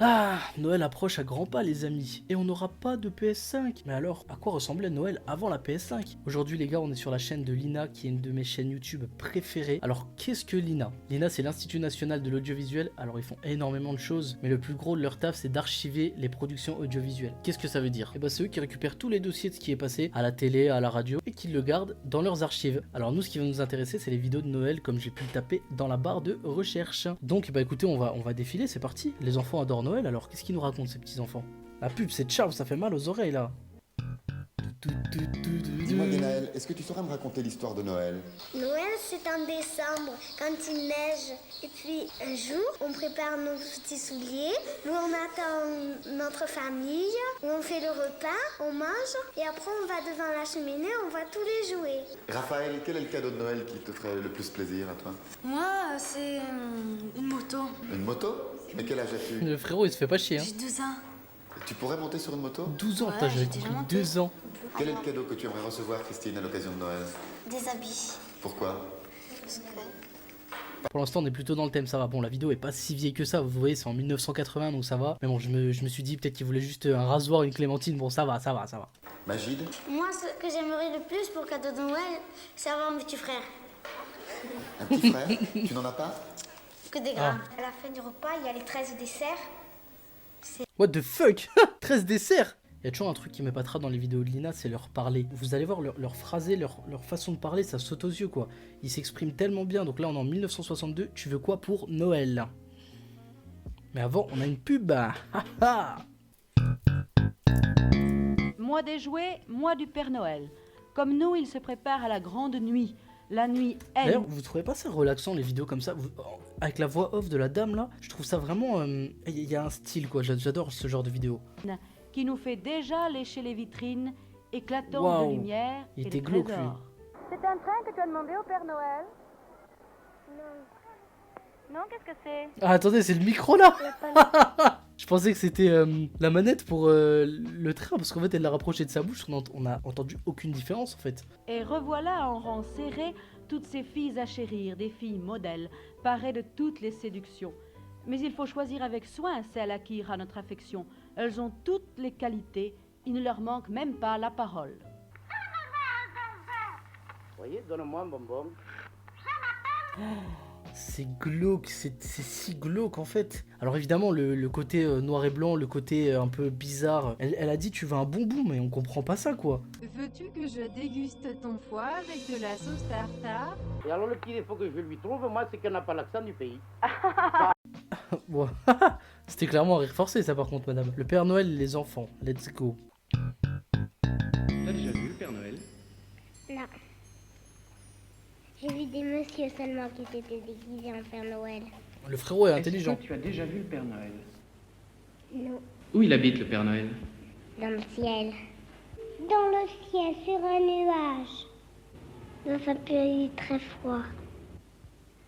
Ah, Noël approche à grands pas les amis, et on n'aura pas de PS5. Mais alors, à quoi ressemblait Noël avant la PS5? Aujourd'hui les gars, on est sur la chaîne de l'INA, qui est une de mes chaînes YouTube préférées. Alors qu'est-ce que l'INA? L'INA c'est l'Institut National de l'Audiovisuel, alors ils font énormément de choses, mais le plus gros de leur taf c'est d'archiver les productions audiovisuelles. Qu'est-ce que ça veut dire? Et bah c'est eux qui récupèrent tous les dossiers de ce qui est passé à la télé, à la radio, et qui le gardent dans leurs archives. Alors nous ce qui va nous intéresser c'est les vidéos de Noël, comme j'ai pu le taper dans la barre de recherche. Donc bah écoutez, on va défiler, c'est parti. Les enfants adorent Noël, alors qu'est-ce qu'ils nous racontent ces petits enfants? La pub c'est Charles, ça fait mal aux oreilles là. Dis-moi Guénaël, est-ce que tu saurais me raconter l'histoire de Noël? Noël, c'est en décembre, quand il neige. Et puis, un jour, on prépare nos petits souliers. Nous, on attend notre famille. On fait le repas, on mange. Et après, on va devant la cheminée, on voit tous les jouets. Raphaël, quel est le cadeau de Noël qui te ferait le plus plaisir à toi? Moi, c'est une moto. Une moto? Mais quel âge as-tu? Le frérot il se fait pas chier hein. J'ai 12 ans. Tu pourrais monter sur une moto? 12 ans, Ouais, putain, j'avais j'ai déjà compris monté. 2 ans. Quel est le cadeau que tu aimerais recevoir, Christine, à l'occasion de Noël? Des habits. Pourquoi? Parce que... Pour l'instant on est plutôt dans le thème, ça va. Bon la vidéo est pas si vieille que ça, vous voyez c'est en 1980 donc ça va. Mais bon je me suis dit peut-être qu'il voulait juste un rasoir, une clémentine, bon ça va. Magide? Moi, ce que j'aimerais le plus pour cadeau de Noël, c'est avoir un petit frère. Un petit frère? Tu n'en as pas? Que des grands. À la fin du repas, il y a les 13 desserts. What the fuck? 13 desserts. Il y a toujours un truc qui m'épatera dans les vidéos de Lina, c'est leur parler. Vous allez voir leur phrasé, leur façon de parler, ça saute aux yeux quoi. Ils s'expriment tellement bien. Donc là on est en 1962, tu veux quoi pour Noël? Mais avant on a une pub. Mois des jouets, mois du Père Noël. Comme nous, il se prépare à la grande nuit. La nuit, elle, D'ailleurs, vous trouvez pas ça relaxant les vidéos comme ça avec la voix off de la dame là? Je trouve ça vraiment... Il y a un style quoi, j'adore ce genre de vidéo. qui nous fait déjà lécher les vitrines, éclatantes Waouh. de lumière Il et était de glauque, trésors. C'est un train que tu as demandé au Père Noël? Non, qu'est-ce que c'est? Ah attendez, c'est le micro là. Je pensais que c'était la manette pour le train, parce qu'en fait elle l'a rapproché de sa bouche, on a entendu aucune différence en fait. Et revoilà en rang serré toutes ces filles à chérir, des filles modèles, parées de toutes les séductions. Mais il faut choisir avec soin celles à qui ira notre affection. Elles ont toutes les qualités, il ne leur manque même pas la parole. Voyez, donne-moi un bonbon. C'est glauque, c'est si glauque en fait. Alors évidemment le côté noir et blanc, le côté un peu bizarre, elle a dit tu veux un bonbon mais on comprend pas ça quoi. Veux-tu que je déguste ton foie avec de la sauce tartare? Et alors le petit défaut que je lui trouve, moi, c'est qu'elle n'a pas l'accent du pays. Bon. C'était clairement un rire forcé ça par contre madame. Le Père Noël et les enfants, let's go. T'as déjà vu le Père Noël? Non. J'ai vu des messieurs seulement qui s'étaient déguisés en Père Noël. Le frérot est Est-ce intelligent. que tu as déjà vu le Père Noël? Non. Où il habite le Père Noël? Dans le ciel. Dans le ciel, sur un nuage. Dans un pays très froid.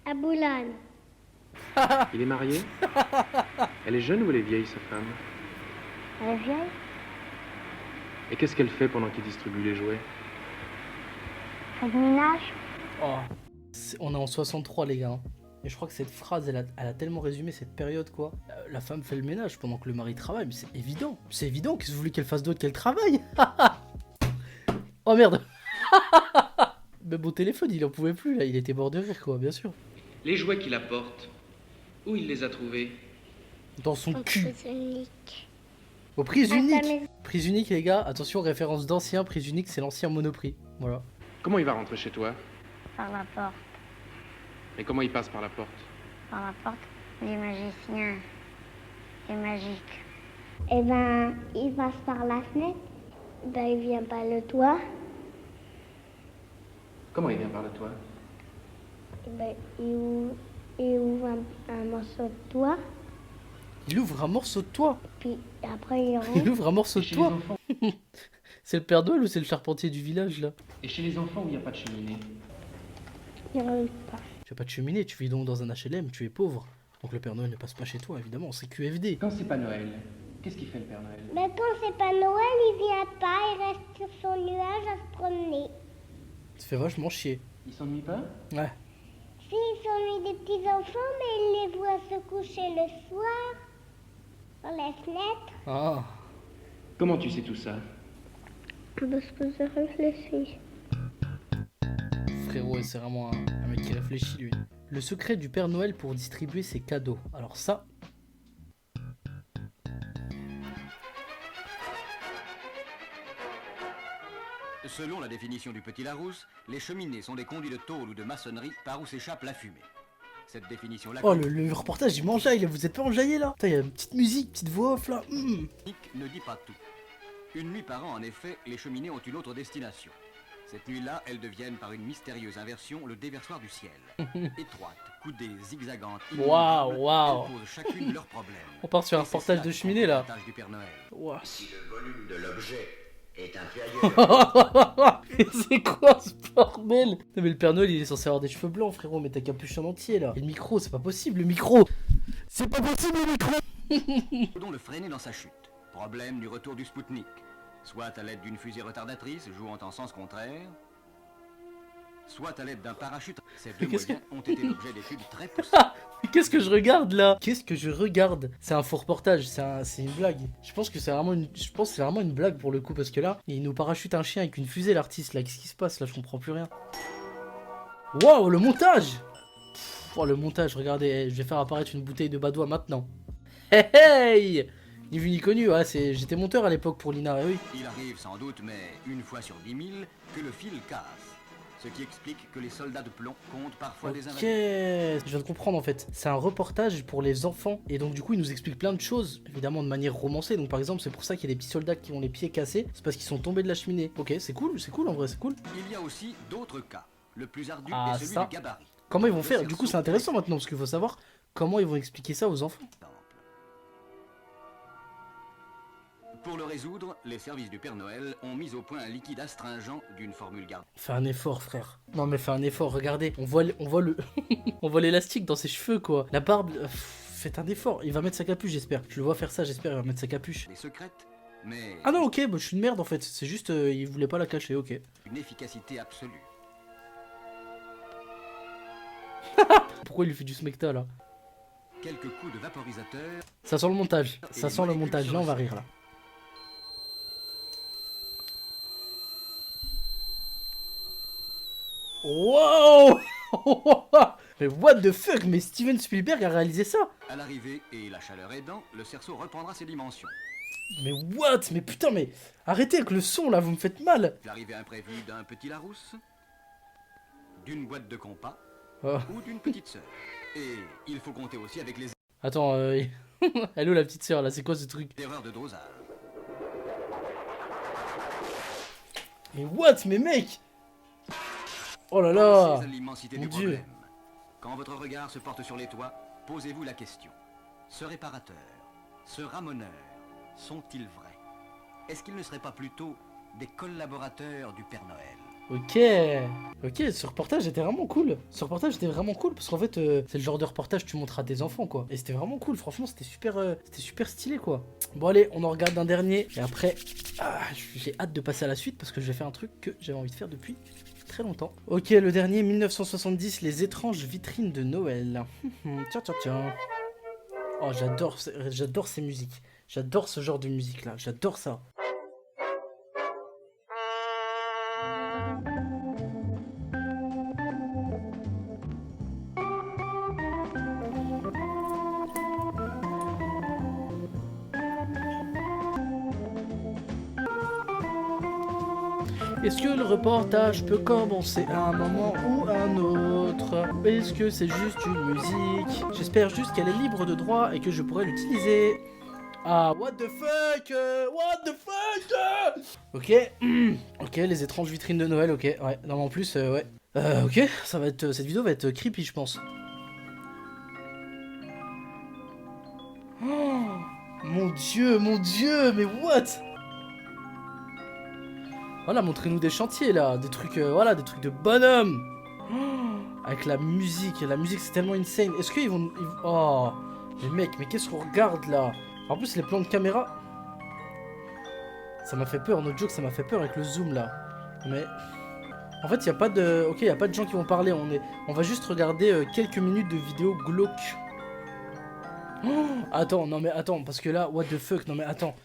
À Boulogne. Il est marié? Elle est jeune ou elle est vieille, sa femme? Elle vieille. Et qu'est-ce qu'elle fait pendant qu'il distribue les jouets? Elle ménage. Oh. On est en 63 les gars. Hein. Et je crois que cette phrase elle a tellement résumé cette période quoi. La femme fait le ménage pendant que le mari travaille, mais c'est évident. C'est évident, qu'est-ce que vous voulez qu'elle fasse d'autre qu'elle travaille? Oh merde. Même au téléphone il en pouvait plus là, il était mort de rire quoi, bien sûr. Les jouets qu'il apporte, où il les a trouvés? Dans son cul. Unique. Aux prises À ta uniques. maison. Prise unique les gars, attention référence d'ancien, prise unique c'est l'ancien Monoprix. Voilà. Comment il va rentrer chez toi? Par la porte. Et comment il passe par la porte? Par la porte. Les magiciens. C'est magique. Eh ben, il passe par la fenêtre. Ben, il vient par le toit. Comment il vient par le toit? Eh ben, il ouvre un morceau de toit. Il ouvre un morceau de toit. Puis après, il Il rentre. ouvre un morceau Et de chez les toit. enfants? C'est le Père Noël ou c'est le charpentier du village là? Et chez les enfants où il n'y a pas de cheminée? Il rentre pas. Tu as pas de cheminée, tu vis donc dans un HLM, tu es pauvre. Donc le Père Noël ne passe pas chez toi évidemment, c'est QFD. Quand c'est pas Noël, qu'est-ce qu'il fait le Père Noël? Mais quand c'est pas Noël, il vient pas. Il reste sur son nuage à se promener. Ça fait vachement chier. Il s'ennuie pas? Ouais. Si, ils sont lui des petits enfants, mais il les voit se coucher le soir. Sur les fenêtres. Ah. Comment tu sais tout ça? Parce que j'ai réfléchi. Frérot, c'est vraiment un mec qui réfléchit, lui. Le secret du Père Noël pour distribuer ses cadeaux. Alors ça... Selon la définition du Petit Larousse, les cheminées sont des conduits de tôle ou de maçonnerie par où s'échappe la fumée. Cette définition-là... Oh, le reportage, il m'enjaille, là. Vous êtes pas enjaillé, là? Putain, il y a une petite musique, petite voix off, là. ne dit pas tout. Une nuit par an, en effet, les cheminées ont une autre destination. Cette nuit-là, elles deviennent par une mystérieuse inversion le déversoir du ciel. Étroites, coudées, zigzagantes, Waouh. elles posent chacune leurs problèmes. On part sur un reportage de cheminée, là. Du Père Noël. Wow. Si le volume de l'objet est inférieur... C'est quoi ce bordel? Non mais le Père Noël il est censé avoir des cheveux blancs frérot, mais t'as capuche en entier là. Et le micro, c'est pas possible le micro. C'est pas possible le micro. Pouvons le freiner dans sa chute. Problème du retour du Spoutnik. Soit à l'aide d'une fusée retardatrice jouant en sens contraire, soit à l'aide d'un parachute. Ces deux moyens ont été l'objet d'études très poussées. Mais qu'est-ce que je regarde là? Qu'est-ce que je regarde? C'est un faux reportage, c'est une blague. Je pense que c'est vraiment une blague pour le coup, parce que là, il nous parachute un chien avec une fusée l'artiste là. Qu'est-ce qui se passe là? Je comprends plus rien. Waouh, le montage! Oh le montage, regardez, je vais faire apparaître une bouteille de Badois maintenant. Hey hey! Ni vu ni connu, ouais, j'étais monteur à l'époque pour Lina, oui. Il arrive sans doute, mais une fois sur 10 000, que le fil casse. Ce qui explique que les soldats de plomb comptent parfois des invalides. Ok, je viens de comprendre en fait. C'est un reportage pour les enfants. Et donc du coup, il nous explique plein de choses, évidemment de manière romancée. Donc par exemple, c'est pour ça qu'il y a des petits soldats qui ont les pieds cassés. C'est parce qu'ils sont tombés de la cheminée. Ok, c'est cool en vrai, c'est cool. Il y a aussi d'autres cas. Le plus ardu Ah, est celui ça. du gabarit. Comment ils vont faire? Du coup, c'est intéressant maintenant, parce qu'il faut savoir comment ils vont expliquer ça aux enfants. Pour le résoudre, les services du Père Noël ont mis au point un liquide astringent d'une formule gardée. Fais un effort, frère. Non mais fais un effort, regardez. On voit le... on voit l'élastique dans ses cheveux, quoi. La barbe... Faites un effort. Il va mettre sa capuche, j'espère. Je le vois faire ça, j'espère. Il va mettre sa capuche. Des secrètes, mais... Ah non, ok, bah, je suis une merde en fait. C'est juste, il voulait pas la cacher, ok. Une efficacité absolue. Pourquoi il lui fait du smecta, là? Quelques coups de vaporisateur... Ça sent le montage. Ça sent le montage. Là, on va rire, là. Wow. Mais what the fuck? Mais Steven Spielberg a réalisé ça? À l'arrivée et la chaleur aidant, le cerceau reprendra ses dimensions. Mais what? Mais putain, mais arrêtez avec le son là, vous me faites mal. L'arrivée imprévue d'un petit Larousse, d'une boîte de compas Oh. ou d'une petite sœur. Et il faut compter aussi avec les Attends, elle est où la petite sœur là? C'est quoi ce truc? erreurs de dosage. Mais what? Mais mec! Oh là là! Pensez à l'immensité Mon du Dieu. problème. Quand votre regard se porte sur les toits, posez-vous la question. Ce réparateur, ce ramoneur, sont-ils vrais? Est-ce qu'ils ne seraient pas plutôt des collaborateurs du Père Noël? Ok, ok, ce reportage était vraiment cool. Ce reportage était vraiment cool parce qu'en fait, c'est le genre de reportage que tu montres à des enfants quoi. Et c'était vraiment cool, franchement, c'était super stylé quoi. Bon, allez, on en regarde un dernier. Et après, j'ai hâte de passer à la suite parce que je vais faire un truc que j'avais envie de faire depuis très longtemps. Ok, le dernier, 1970, les étranges vitrines de Noël. Tiens. Oh, j'adore ces musiques. J'adore ce genre de musique là, j'adore ça. Est-ce que le reportage peut commencer à un moment ou un autre? Est-ce que c'est juste une musique? J'espère juste qu'elle est libre de droit et que je pourrai l'utiliser. Ah, what the fuck? What the fuck? Ok, ok, les étranges vitrines de Noël, ok, ouais, non mais en plus, ouais. Ok, ça va être, cette vidéo va être creepy, je pense. Oh, mon dieu, mais what? Voilà, montrez-nous des chantiers là, des trucs, voilà, des trucs de bonhomme. Oh, avec la musique c'est tellement insane. Est-ce qu'ils vont... Oh, mais mec, mais qu'est-ce qu'on regarde là? En plus, les plans de caméra... Ça m'a fait peur, notre joke, ça m'a fait peur avec le zoom là. Mais... En fait, il n'y a pas de... Ok, il n'y a pas de gens qui vont parler, on va juste regarder quelques minutes de vidéo glauque. Oh, attends, non mais attends, parce que là, what the fuck, non mais attends.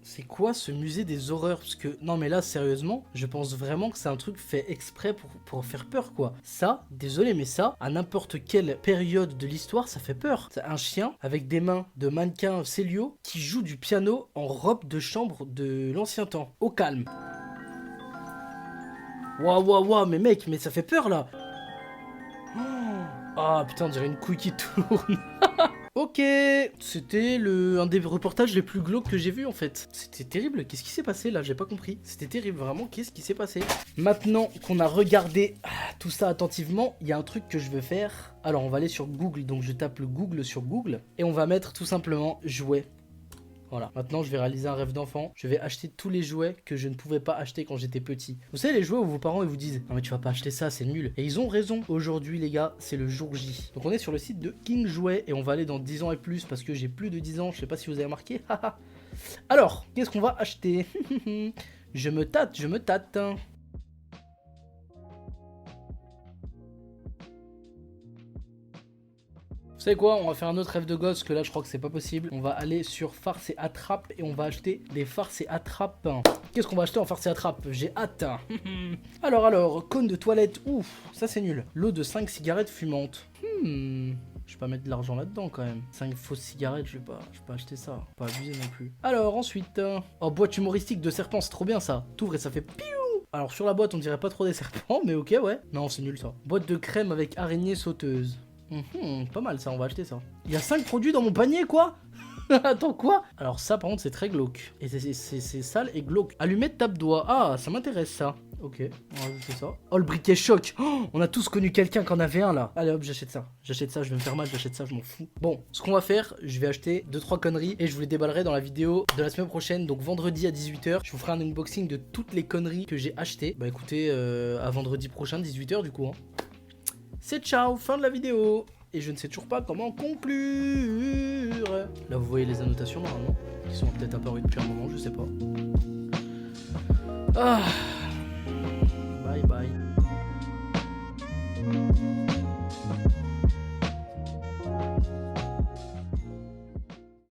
C'est quoi ce musée des horreurs? Parce que, non mais là, sérieusement, je pense vraiment que c'est un truc fait exprès pour faire peur, quoi. Ça, désolé, mais ça, à n'importe quelle période de l'histoire, ça fait peur. C'est un chien avec des mains de mannequin Célio qui joue du piano en robe de chambre de l'ancien temps. Au calme. Waouh, waouh, waouh, mais mec, mais ça fait peur, là. Ah, putain, on dirait une couille qui tourne. Ok, c'était un des reportages les plus glauques que j'ai vu en fait. C'était terrible, qu'est-ce qui s'est passé là? J'ai pas compris. C'était terrible, vraiment, qu'est-ce qui s'est passé? Maintenant qu'on a regardé tout ça attentivement, il y a un truc que je veux faire. Alors on va aller sur Google, donc je tape le Google sur Google et on va mettre tout simplement jouets. Voilà, maintenant je vais réaliser un rêve d'enfant. Je vais acheter tous les jouets que je ne pouvais pas acheter quand j'étais petit. Vous savez les jouets où vos parents ils vous disent non mais tu vas pas acheter ça, c'est nul. Et ils ont raison. Aujourd'hui les gars, c'est le jour J. Donc on est sur le site de King Jouet et on va aller dans 10 ans et plus parce que j'ai plus de 10 ans, je sais pas si vous avez remarqué. Alors, qu'est-ce qu'on va acheter? Je me tâte, je me tâte. Vous savez quoi, on va faire un autre rêve de gosse, que là je crois que c'est pas possible. On va aller sur farce et attrape et on va acheter des farces et attrape. Qu'est-ce qu'on va acheter en farce et attrape? J'ai hâte. Alors, cône de toilette, ouf, ça c'est nul. Lot de 5 cigarettes fumantes. Je vais pas mettre de l'argent là-dedans quand même. 5 fausses cigarettes, je vais pas acheter ça. Pas abuser non plus. Alors ensuite, oh, boîte humoristique de serpents, c'est trop bien ça. T'ouvres et ça fait piou. Alors sur la boîte on dirait pas trop des serpents, mais ok ouais. Non c'est nul ça. Boîte de crème avec araignée sauteuse. Pas mal ça, on va acheter ça. Il y a 5 produits dans mon panier quoi. Attends quoi? Alors ça par contre c'est très glauque. Et c'est sale et glauque. Allumette tape-doigt. Ah ça m'intéresse ça. Ok, on va ajouter ça. Oh le briquet choc. Oh, on a tous connu quelqu'un qui en avait un là. Allez hop j'achète ça. J'achète ça, je vais me faire mal, j'achète ça, je m'en fous. Bon, ce qu'on va faire, je vais acheter 2-3 conneries et je vous les déballerai dans la vidéo de la semaine prochaine. Donc vendredi à 18h, je vous ferai un unboxing de toutes les conneries que j'ai achetées. Bah écoutez, à vendredi prochain 18h du coup hein. C'est ciao, fin de la vidéo. Et je ne sais toujours pas comment conclure. Là vous voyez les annotations normalement, qui sont peut-être apparues depuis un moment, je sais pas. Ah.